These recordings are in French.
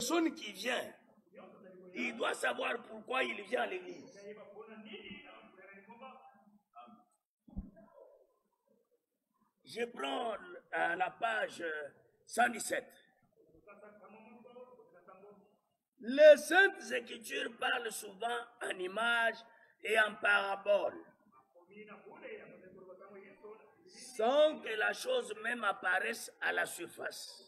Personne qui vient, il doit savoir pourquoi il vient à l'église. Je prends la page 117. Les Saintes Écritures parlent souvent en images et en paraboles, sans que la chose même apparaisse à la surface.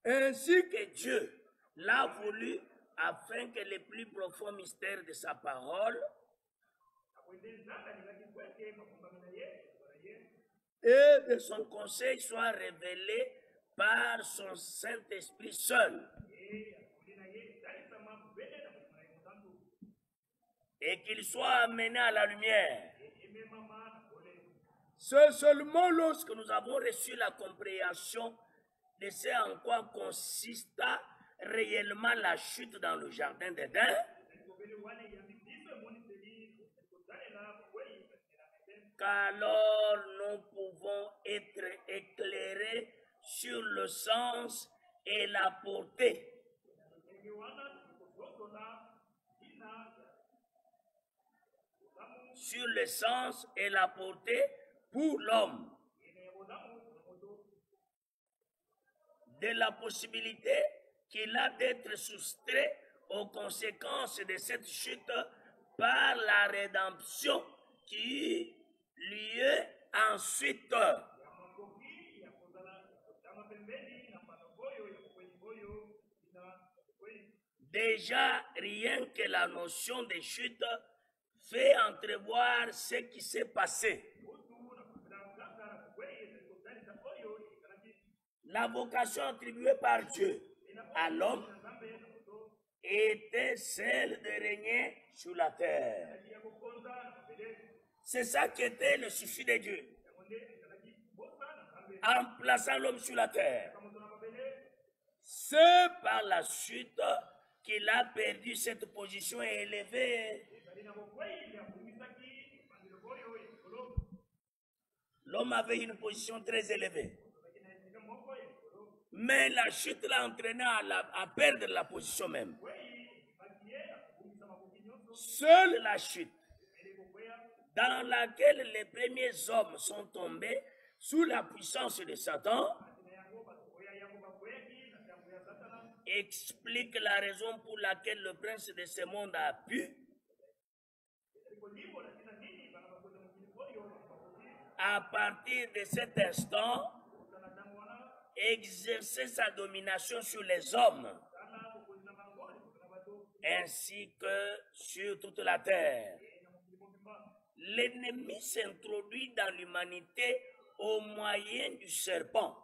Ainsi que Dieu l'a voulu afin que les plus profonds mystères de sa parole et de son conseil soient révélés par son Saint-Esprit seul. Et qu'il soit amené à la lumière. C'est seulement lorsque nous avons reçu la compréhension de ce en quoi consista réellement la chute dans le jardin d'Éden qu'alors nous pouvons être éclairés sur le sens et la portée pour l'homme de la possibilité qu'il a d'être soustrait aux conséquences de cette chute par la rédemption qui lieu ensuite. Déjà, rien que la notion de chute fait entrevoir ce qui s'est passé. La vocation attribuée par Dieu à l'homme était celle de régner sur la terre. C'est ça qui était le souci de Dieu, en plaçant l'homme sur la terre. C'est par la suite qu'il a perdu cette position élevée. L'homme avait une position très élevée. Mais la chute l'a entraîné à perdre la position même. Seule la chute, dans laquelle les premiers hommes sont tombés sous la puissance de Satan, explique la raison pour laquelle le prince de ce monde a pu, à partir de cet instant, exercer sa domination sur les hommes, ainsi que sur toute la terre. L'ennemi s'introduit dans l'humanité au moyen du serpent.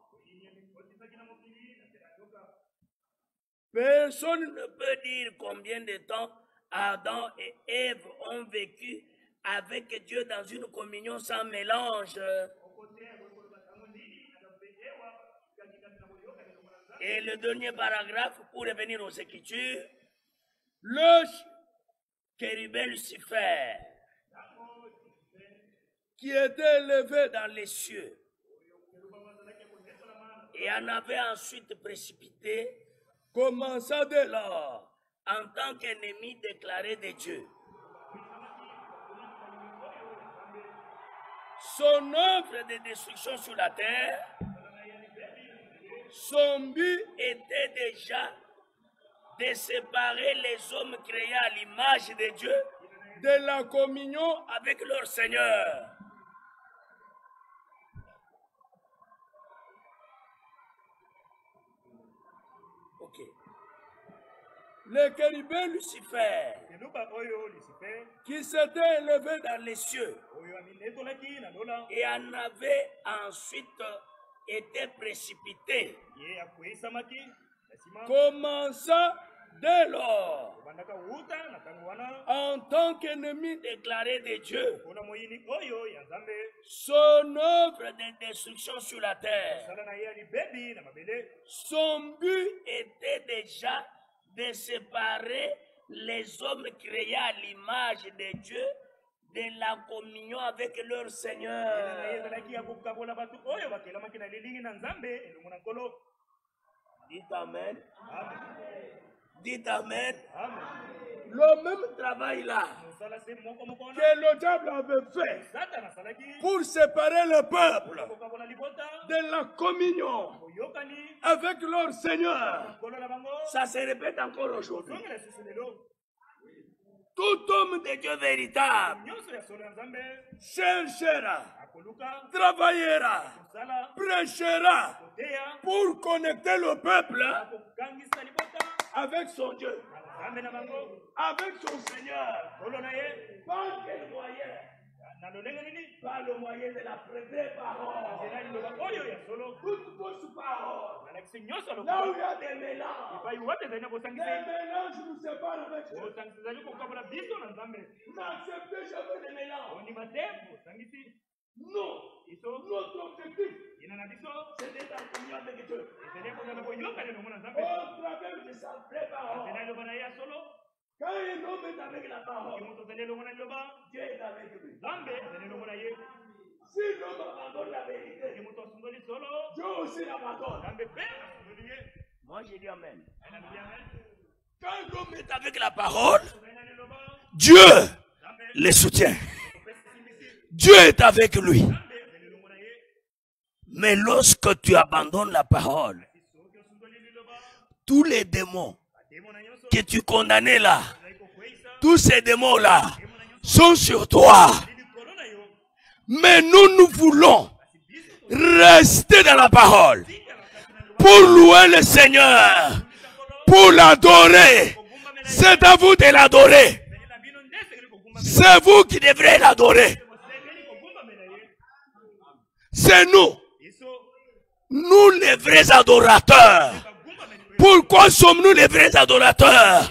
Personne ne peut dire combien de temps Adam et Ève ont vécu avec Dieu dans une communion sans mélange. Et le dernier paragraphe, pour revenir aux Écritures, le chérubin Lucifer, qui était élevé dans les cieux et en avait ensuite précipité, commença dès lors, en tant qu'ennemi déclaré de Dieu, son œuvre de destruction sur la terre. Son but était déjà de séparer les hommes créés à l'image de Dieu de la communion avec leur Seigneur. Ok. Le chérubin Lucifer, qui s'était élevé dans les cieux et en avait ensuite été précipité, commença dès lors, en tant qu'ennemi déclaré de Dieu, son œuvre de destruction sur la terre. Son but était déjà de séparer les hommes créés à l'image de Dieu de la communion avec leur Seigneur. Dites Amen. Dites Amen. Le même travail là que le diable avait fait pour séparer le peuple de la communion avec leur Seigneur, ça se répète encore aujourd'hui. Tout homme de Dieu véritable cherchera, travaillera, prêchera pour connecter le peuple avec son Dieu, avec son Seigneur. Par quel moyen? Par le moyen de la vraie parole. Toute fausse parole. Là où il y a des mélanges. Des mélanges nous séparent avec Dieu. N'acceptez jamais des mélanges. Non. Notre objectif, c'est d'être en communion avec Dieu. Au travers de sa vraie parole. Quand un homme est avec la parole, Dieu est avec lui. Si l'homme abandonne la vérité, Dieu aussi l'abandonne. Moi j'ai dit Amen. Quand l'homme est avec la parole, Dieu le soutient. Dieu est avec lui. Mais lorsque tu abandonnes la parole, tous les démons que tu condamnais là, tous ces démons-là sont sur toi. Mais nous voulons rester dans la parole pour louer le Seigneur, pour l'adorer. C'est à vous de l'adorer. C'est vous qui devrez l'adorer. C'est nous les vrais adorateurs. Pourquoi sommes-nous les vrais adorateurs?